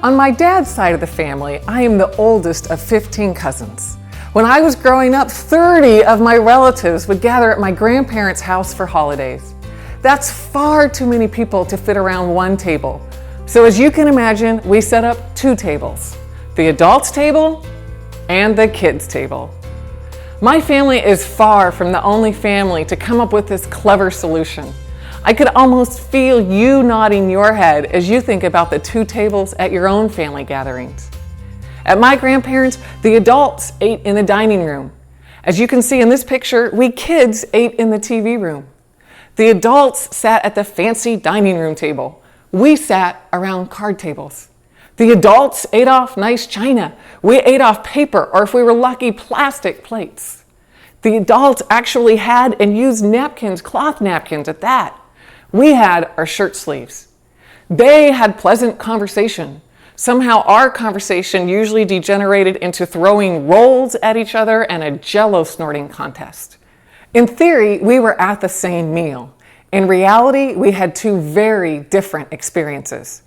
On my dad's side of the family, I am the oldest of 15 cousins. When I was growing up, 30 of my relatives would gather at my grandparents' house for holidays. That's far too many people to fit around one table. So as you can imagine, we set up two tables, the adults table and the kids table. My family is far from the only family to come up with this clever solution. I could almost feel you nodding your head as you think about the two tables at your own family gatherings. At my grandparents', the adults ate in the dining room. As you can see in this picture, we kids ate in the TV room. The adults sat at the fancy dining room table. We sat around card tables. The adults ate off nice china. We ate off paper, or if we were lucky, plastic plates. The adults actually had and used napkins, cloth napkins at that. We had our shirt sleeves. They had pleasant conversation. Somehow our conversation usually degenerated into throwing rolls at each other and a Jell-O snorting contest. In theory, we were at the same meal. In reality, we had two very different experiences.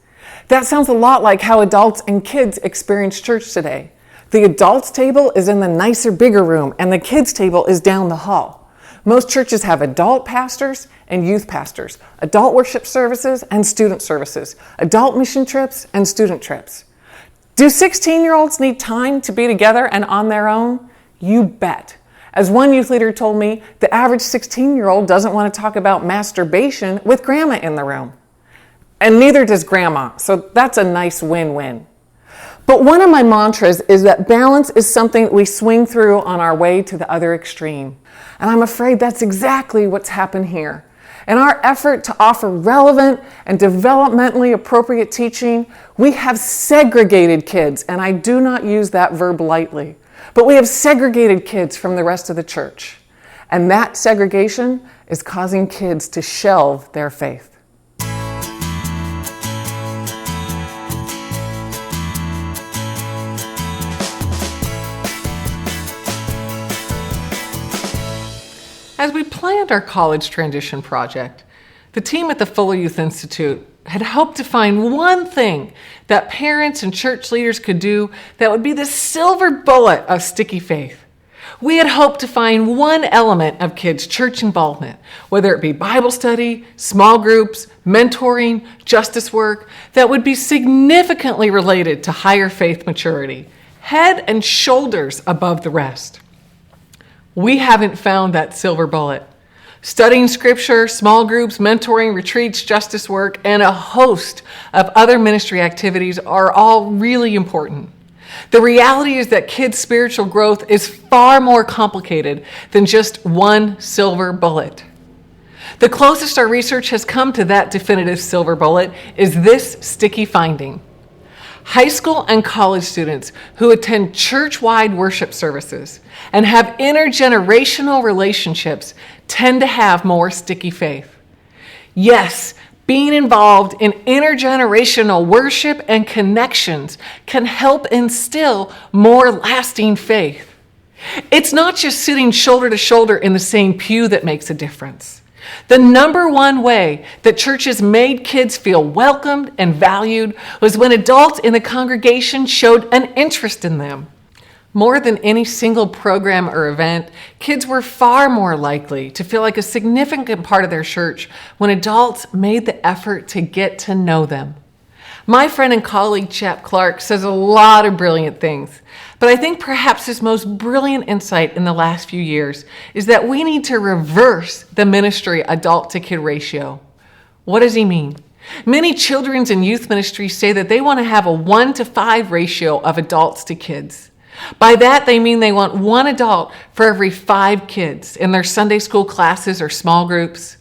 That sounds a lot like how adults and kids experience church today. The adults table is in the nicer, bigger room, and the kids table is down the hall. Most churches have adult pastors and youth pastors, adult worship services and student services, adult mission trips and student trips. Do 16-year-olds need time to be together and on their own? You bet. As one youth leader told me, the average 16-year-old doesn't want to talk about masturbation with grandma in the room. And neither does grandma, so that's a nice win-win. But one of my mantras is that balance is something we swing through on our way to the other extreme. And I'm afraid that's exactly what's happened here. In our effort to offer relevant and developmentally appropriate teaching, we have segregated kids, and I do not use that verb lightly, but we have segregated kids from the rest of the church. And that segregation is causing kids to shelve their faith. As we planned our college transition project, the team at the Fuller Youth Institute had hoped to find one thing that parents and church leaders could do that would be the silver bullet of sticky faith. We had hoped to find one element of kids' church involvement, whether it be Bible study, small groups, mentoring, justice work, that would be significantly related to higher faith maturity, head and shoulders above the rest. We haven't found that silver bullet. Studying scripture, small groups, mentoring, retreats, justice work, and a host of other ministry activities are all really important. The reality is that kids' spiritual growth is far more complicated than just one silver bullet. The closest our research has come to that definitive silver bullet is this sticky finding. High school and college students who attend church-wide worship services and have intergenerational relationships tend to have more sticky faith. Yes, being involved in intergenerational worship and connections can help instill more lasting faith. It's not just sitting shoulder to shoulder in the same pew that makes a difference. The number one way that churches made kids feel welcomed and valued was when adults in the congregation showed an interest in them. More than any single program or event, kids were far more likely to feel like a significant part of their church when adults made the effort to get to know them. My friend and colleague Chap Clark says a lot of brilliant things, but I think perhaps his most brilliant insight in the last few years is that we need to reverse the ministry adult to kid ratio. What does he mean? Many children's and youth ministries say that they want to have a 1-to-5 ratio of adults to kids. By that, they mean they want one adult for every 5 kids in their Sunday school classes or small groups.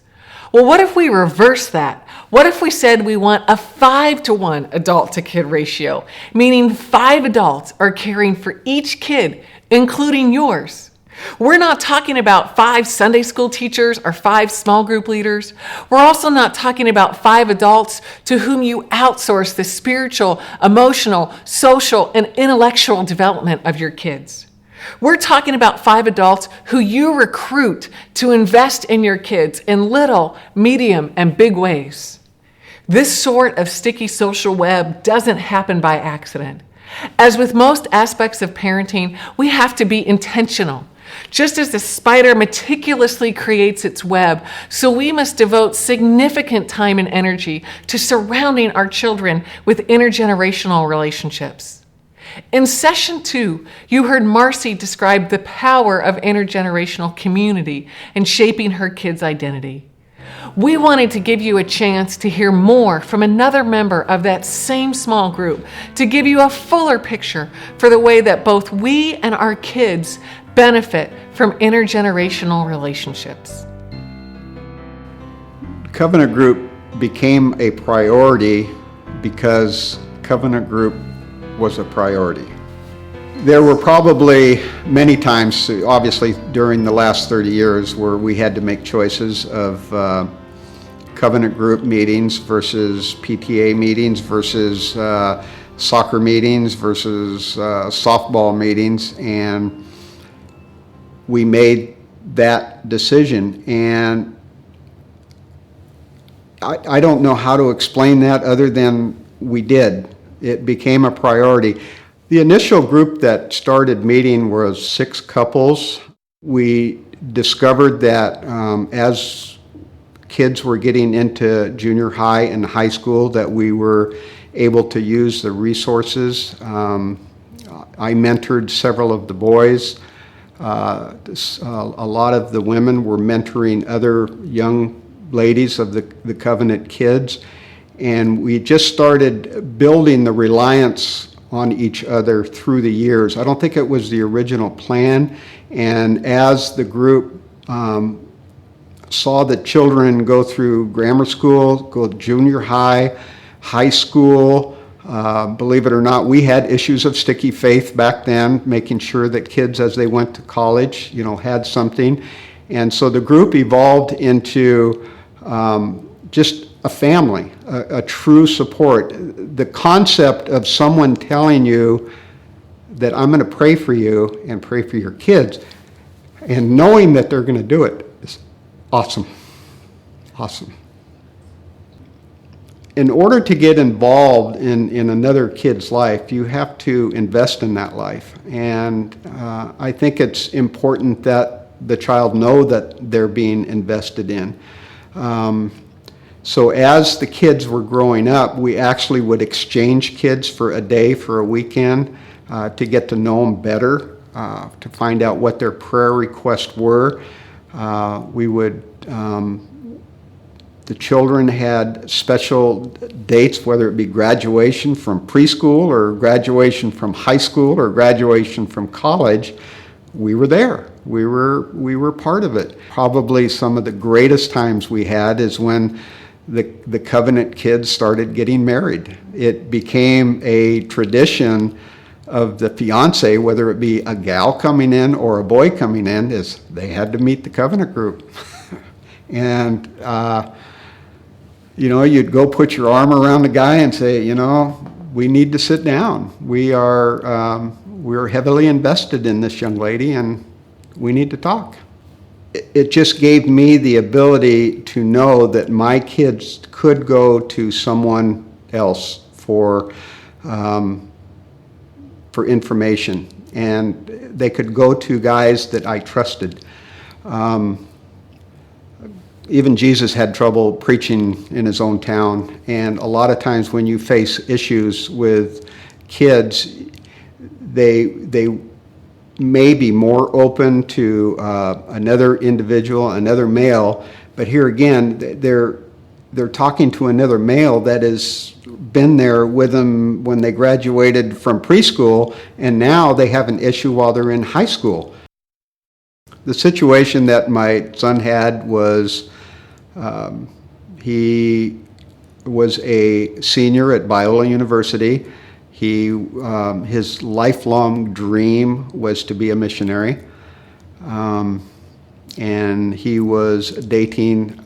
Well, what if we reverse that? What if we said we want a 5-to-1 adult to kid ratio, meaning 5 adults are caring for each kid, including yours? We're not talking about 5 Sunday school teachers or 5 small group leaders. We're also not talking about 5 adults to whom you outsource the spiritual, emotional, social, and intellectual development of your kids. We're talking about 5 adults who you recruit to invest in your kids in little, medium, and big ways. This sort of sticky social web doesn't happen by accident. As with most aspects of parenting, we have to be intentional. Just as the spider meticulously creates its web, so we must devote significant time and energy to surrounding our children with intergenerational relationships. In session 2, you heard Marcy describe the power of intergenerational community in shaping her kids' identity. We wanted to give you a chance to hear more from another member of that same small group, to give you a fuller picture for the way that both we and our kids benefit from intergenerational relationships. Covenant Group became a priority because Covenant Group was a priority. There were probably many times, obviously during the last 30 years, where we had to make choices of Covenant Group meetings versus PTA meetings versus soccer meetings versus softball meetings, and we made that decision. And I don't know how to explain that other than we did. It became a priority. The initial group that started meeting was 6 couples. We discovered that as kids were getting into junior high and high school, that we were able to use the resources. I mentored several of the boys. A lot of the women were mentoring other young ladies of the Covenant kids, and we just started building the reliance on each other through the years. I don't think it was the original plan, and as the group saw the children go through grammar school, go junior high, high school, believe it or not, we had issues of sticky faith back then, making sure that kids as they went to college, had something. And so the group evolved into just a family, a true support. The concept of someone telling you that I'm going to pray for you and pray for your kids, and knowing that they're going to do it is awesome. Awesome. In order to get involved in another kid's life, you have to invest in that life. And I think it's important that the child know that they're being invested in. So as the kids were growing up, we actually would exchange kids for a day, for a weekend, to get to know them better, to find out what their prayer requests were. We would, the children had special dates, whether it be graduation from preschool or graduation from high school or graduation from college. We were there. We were part of it. Probably some of the greatest times we had is when the Covenant kids started getting married. It became a tradition of the fiance, whether it be a gal coming in or a boy coming in, is they had to meet the Covenant Group. And you'd go put your arm around the guy and say, we need to sit down. We're heavily invested in this young lady, and we need to talk. It just gave me the ability to know that my kids could go to someone else for information, and they could go to guys that I trusted. Even Jesus had trouble preaching in his own town, and a lot of times when you face issues with kids, they may be more open to another individual, another male, but here again, they're talking to another male that has been there with them when they graduated from preschool, and now they have an issue while they're in high school. The situation that my son had was he was a senior at Biola University. His lifelong dream was to be a missionary, and he was dating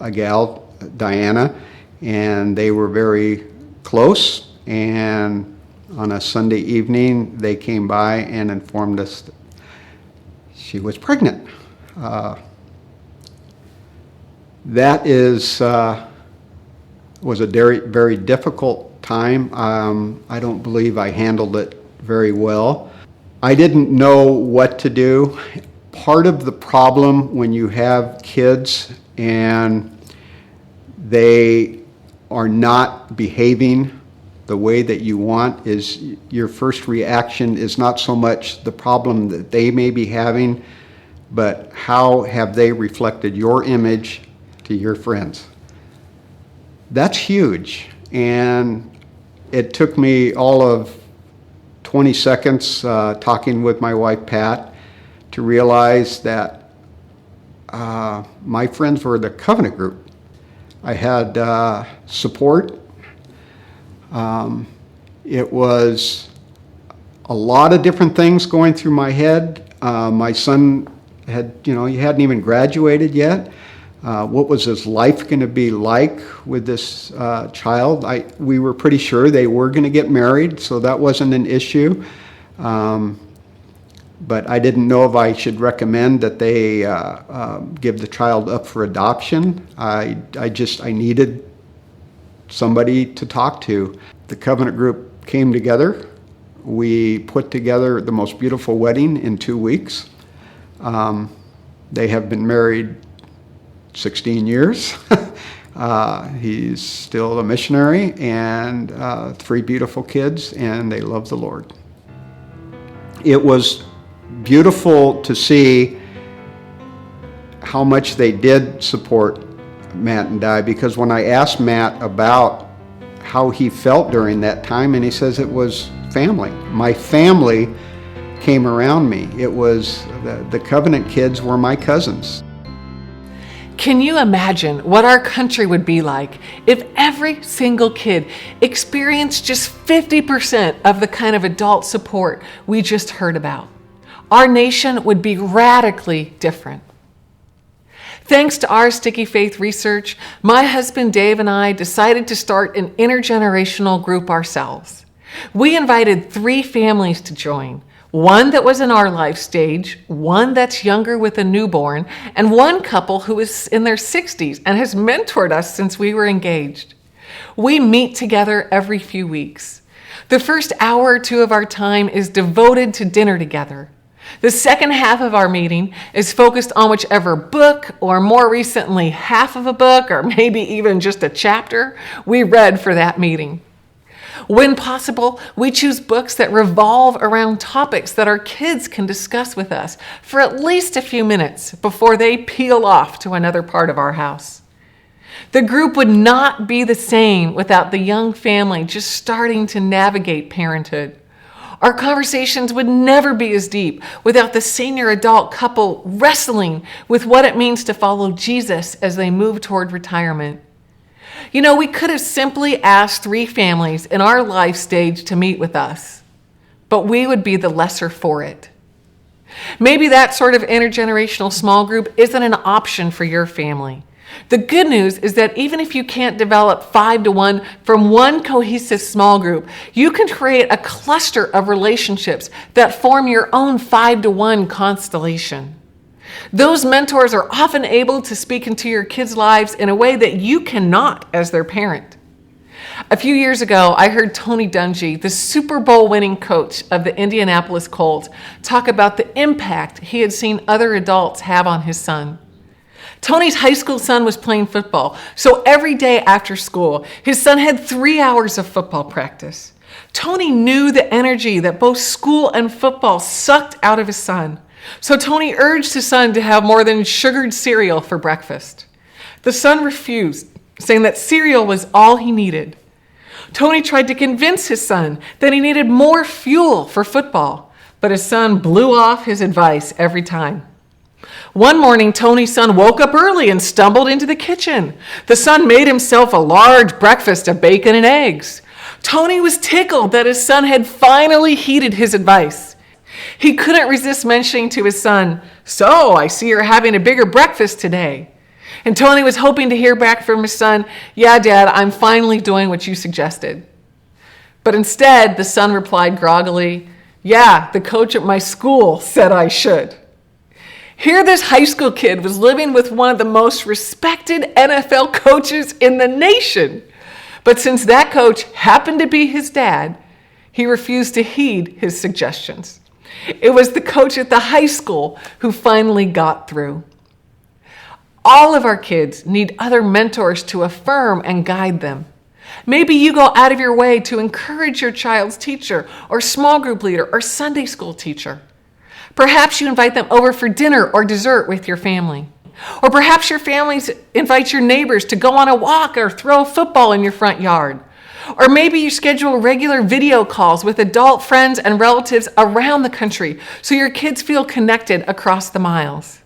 a gal, Diana, and they were very close. And on a Sunday evening, they came by and informed us that she was pregnant. That is was a very, very difficult time. I don't believe I handled it very well. I didn't know what to do. Part of the problem when you have kids and they are not behaving the way that you want is your first reaction is not so much the problem that they may be having, but how have they reflected your image to your friends. That's huge. And it took me all of 20 seconds talking with my wife, Pat, to realize that my friends were the covenant group. I had support. It was a lot of different things going through my head. My son he hadn't even graduated yet. What was his life going to be like with this child? We were pretty sure they were going to get married, so that wasn't an issue. But I didn't know if I should recommend that they give the child up for adoption. I needed somebody to talk to. The covenant group came together. We put together the most beautiful wedding in 2 weeks. They have been married 16 years. He's still a missionary and 3 beautiful kids, and they love the Lord. It was beautiful to see how much they did support Matt and I, because when I asked Matt about how he felt during that time, and he says it was family. My family came around me. It was the covenant kids were my cousins. Can you imagine what our country would be like if every single kid experienced just 50% of the kind of adult support we just heard about? Our nation would be radically different. Thanks to our Sticky Faith research, my husband Dave and I decided to start an intergenerational group ourselves. We invited 3 families to join. One that was in our life stage, one that's younger with a newborn, and one couple who is in their 60s and has mentored us since we were engaged. We meet together every few weeks. The first hour or 2 of our time is devoted to dinner together. The second half of our meeting is focused on whichever book, or more recently, half of a book, or maybe even just a chapter, we read for that meeting. When possible, we choose books that revolve around topics that our kids can discuss with us for at least a few minutes before they peel off to another part of our house. The group would not be the same without the young family just starting to navigate parenthood. Our conversations would never be as deep without the senior adult couple wrestling with what it means to follow Jesus as they move toward retirement. You know, we could have simply asked 3 families in our life stage to meet with us, but we would be the lesser for it. Maybe that sort of intergenerational small group isn't an option for your family. The good news is that even if you can't develop 5-to-1 from one cohesive small group, you can create a cluster of relationships that form your own 5-to-1 constellation. Those mentors are often able to speak into your kids' lives in a way that you cannot as their parent. A few years ago, I heard Tony Dungy, the Super Bowl winning coach of the Indianapolis Colts, talk about the impact he had seen other adults have on his son. Tony's high school son was playing football, so every day after school, his son had 3 hours of football practice. Tony knew the energy that both school and football sucked out of his son, so Tony urged his son to have more than sugared cereal for breakfast. The son refused, saying that cereal was all he needed. Tony tried to convince his son that he needed more fuel for football, but his son blew off his advice every time. One morning, Tony's son woke up early and stumbled into the kitchen. The son made himself a large breakfast of bacon and eggs. Tony was tickled that his son had finally heeded his advice. He couldn't resist mentioning to his son, "So, I see you're having a bigger breakfast today." And Tony was hoping to hear back from his son, "Yeah, Dad, I'm finally doing what you suggested." But instead, the son replied groggily, "Yeah, the coach at my school said I should." Here this high school kid was living with one of the most respected NFL coaches in the nation. But since that coach happened to be his dad, he refused to heed his suggestions. It was the coach at the high school who finally got through. All of our kids need other mentors to affirm and guide them. Maybe you go out of your way to encourage your child's teacher or small group leader or Sunday school teacher. Perhaps you invite them over for dinner or dessert with your family. Or perhaps your family invites your neighbors to go on a walk or throw a football in your front yard. Or maybe you schedule regular video calls with adult friends and relatives around the country so your kids feel connected across the miles.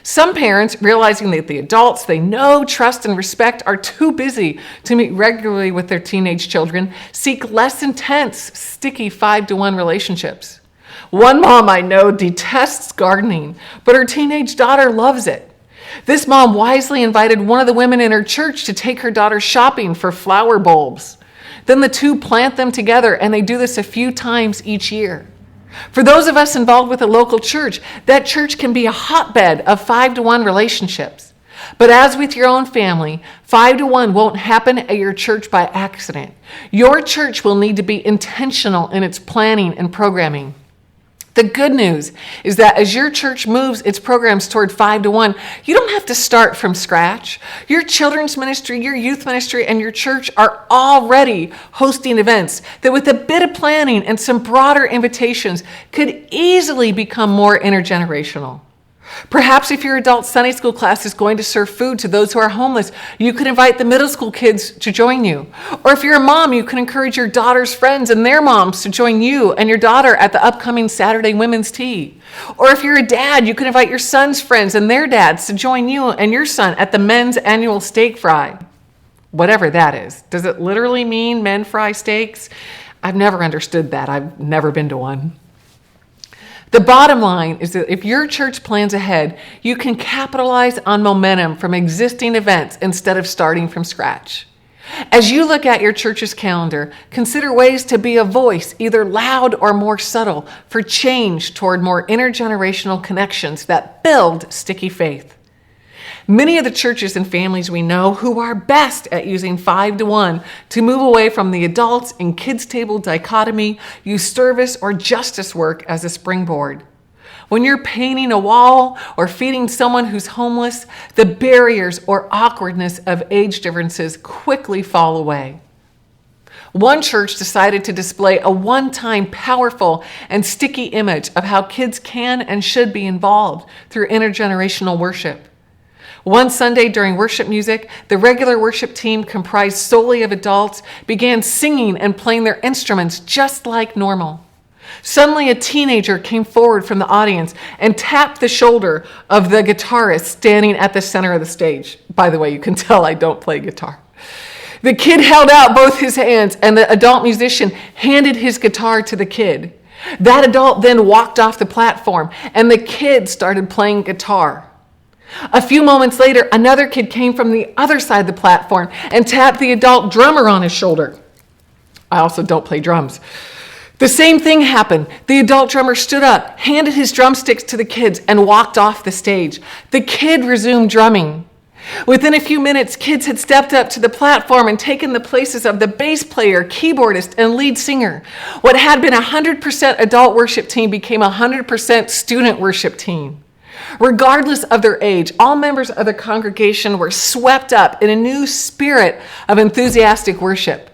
Some parents, realizing that the adults they know, trust, and respect are too busy to meet regularly with their teenage children, seek less intense, sticky 5-to-1 relationships. One mom I know detests gardening, but her teenage daughter loves it. This mom wisely invited one of the women in her church to take her daughter shopping for flower bulbs. Then the two plant them together, and they do this a few times each year. For those of us involved with a local church, that church can be a hotbed of 5-to-1 relationships. But as with your own family, 5-to-1 won't happen at your church by accident. Your church will need to be intentional in its planning and programming. The good news is that as your church moves its programs toward 5-to-1, you don't have to start from scratch. Your children's ministry, your youth ministry, and your church are already hosting events that with a bit of planning and some broader invitations could easily become more intergenerational. Perhaps if your adult Sunday school class is going to serve food to those who are homeless, you could invite the middle school kids to join you. Or if you're a mom, you can encourage your daughter's friends and their moms to join you and your daughter at the upcoming Saturday women's tea. Or if you're a dad, you can invite your son's friends and their dads to join you and your son at the men's annual steak fry. Whatever that is. Does it literally mean men fry steaks? I've never understood that. I've never been to one. The bottom line is that if your church plans ahead, you can capitalize on momentum from existing events instead of starting from scratch. As you look at your church's calendar, consider ways to be a voice, either loud or more subtle, for change toward more intergenerational connections that build sticky faith. Many of the churches and families we know who are best at using 5-to-1 to move away from the adults and kids table dichotomy use service or justice work as a springboard. When you're painting a wall or feeding someone who's homeless, the barriers or awkwardness of age differences quickly fall away. One church decided to display a one-time powerful and sticky image of how kids can and should be involved through intergenerational worship. One Sunday during worship music, the regular worship team, comprised solely of adults, began singing and playing their instruments just like normal. Suddenly, a teenager came forward from the audience and tapped the shoulder of the guitarist standing at the center of the stage. By the way, you can tell I don't play guitar. The kid held out both his hands, and the adult musician handed his guitar to the kid. That adult then walked off the platform, and the kid started playing guitar. A few moments later, another kid came from the other side of the platform and tapped the adult drummer on his shoulder. I also don't play drums. The same thing happened. The adult drummer stood up, handed his drumsticks to the kids, and walked off the stage. The kid resumed drumming. Within a few minutes, kids had stepped up to the platform and taken the places of the bass player, keyboardist, and lead singer. What had been a 100% adult worship team became a 100% student worship team. Regardless of their age, all members of the congregation were swept up in a new spirit of enthusiastic worship.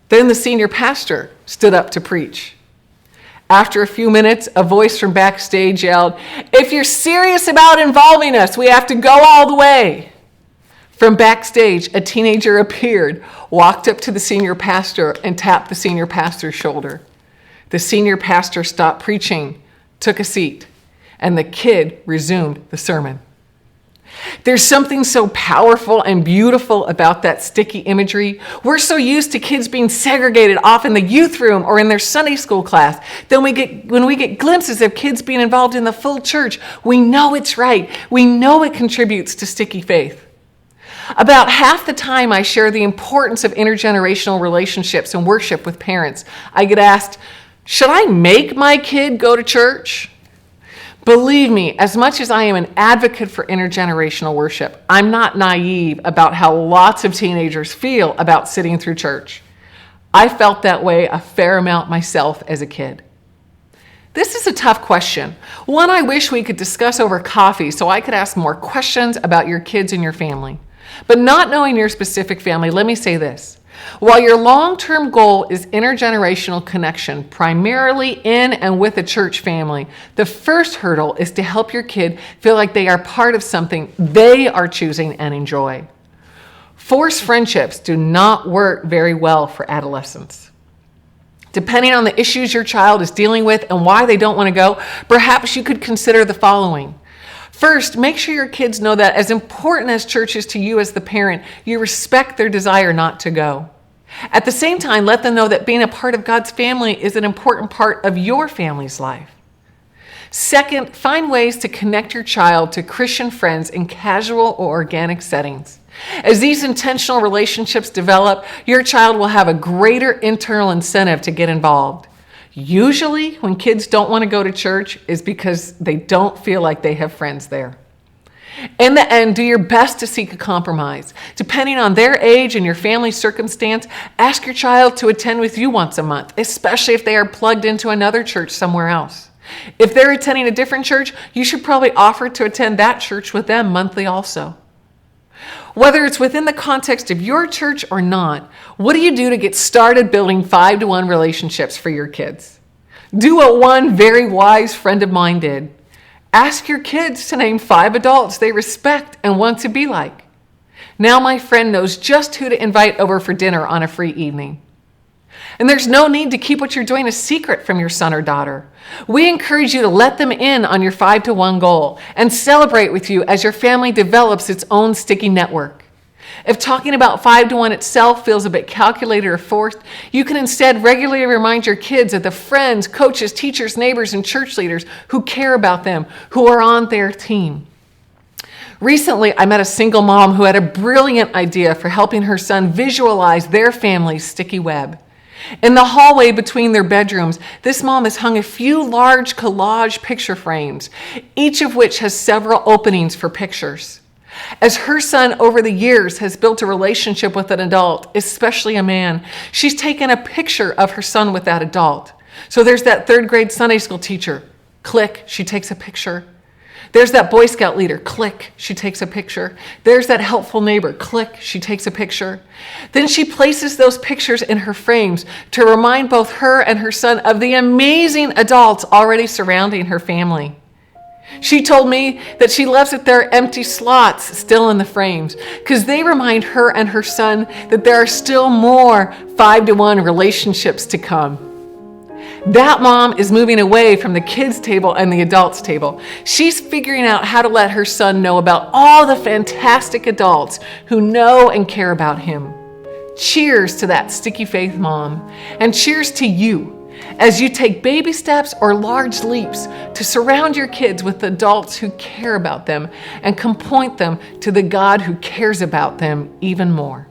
Then the senior pastor stood up to preach. After a few minutes, a voice from backstage yelled, "If you're serious about involving us, we have to go all the way." From backstage, a teenager appeared, walked up to the senior pastor, and tapped the senior pastor's shoulder. The senior pastor stopped preaching, took a seat, and the kid resumed the sermon. There's something so powerful and beautiful about that sticky imagery. We're so used to kids being segregated off in the youth room or in their Sunday school class. Then when we get glimpses of kids being involved in the full church, we know it's right. We know it contributes to sticky faith. About half the time I share the importance of intergenerational relationships and worship with parents, I get asked, should I make my kid go to church? Believe me, as much as I am an advocate for intergenerational worship, I'm not naive about how lots of teenagers feel about sitting through church. I felt that way a fair amount myself as a kid. This is a tough question, one I wish we could discuss over coffee so I could ask more questions about your kids and your family. But not knowing your specific family, let me say this. While your long-term goal is intergenerational connection, primarily in and with a church family, the first hurdle is to help your kid feel like they are part of something they are choosing and enjoy. Forced friendships do not work very well for adolescents. Depending on the issues your child is dealing with and why they don't want to go, perhaps you could consider the following. First, make sure your kids know that as important as church is to you as the parent, you respect their desire not to go. At the same time, let them know that being a part of God's family is an important part of your family's life. Second, find ways to connect your child to Christian friends in casual or organic settings. As these intentional relationships develop, your child will have a greater internal incentive to get involved. Usually, when kids don't want to go to church, is because they don't feel like they have friends there. In the end, do your best to seek a compromise. Depending on their age and your family's circumstance, ask your child to attend with you once a month, especially if they are plugged into another church somewhere else. If they're attending a different church, you should probably offer to attend that church with them monthly also. Whether it's within the context of your church or not, what do you do to get started building 5-to-1 relationships for your kids? Do what one very wise friend of mine did. Ask your kids to name 5 adults they respect and want to be like. Now my friend knows just who to invite over for dinner on a free evening. And there's no need to keep what you're doing a secret from your son or daughter. We encourage you to let them in on your 5-to-1 goal and celebrate with you as your family develops its own sticky network. If talking about 5-to-1 itself feels a bit calculated or forced, you can instead regularly remind your kids of the friends, coaches, teachers, neighbors, and church leaders who care about them, who are on their team. Recently, I met a single mom who had a brilliant idea for helping her son visualize their family's sticky web. In the hallway between their bedrooms, this mom has hung a few large collage picture frames, each of which has several openings for pictures. As her son over the years has built a relationship with an adult, especially a man, she's taken a picture of her son with that adult. So there's that 3rd grade Sunday school teacher. Click, she takes a picture. There's that Boy Scout leader. Click, she takes a picture. There's that helpful neighbor. Click, she takes a picture. Then she places those pictures in her frames to remind both her and her son of the amazing adults already surrounding her family. She told me that she loves that there are empty slots still in the frames because they remind her and her son that there are still more 5-to-1 relationships to come. That mom is moving away from the kids' table and the adults' table. She's figuring out how to let her son know about all the fantastic adults who know and care about him. Cheers to that sticky faith mom, and cheers to you as you take baby steps or large leaps to surround your kids with adults who care about them and can point them to the God who cares about them even more.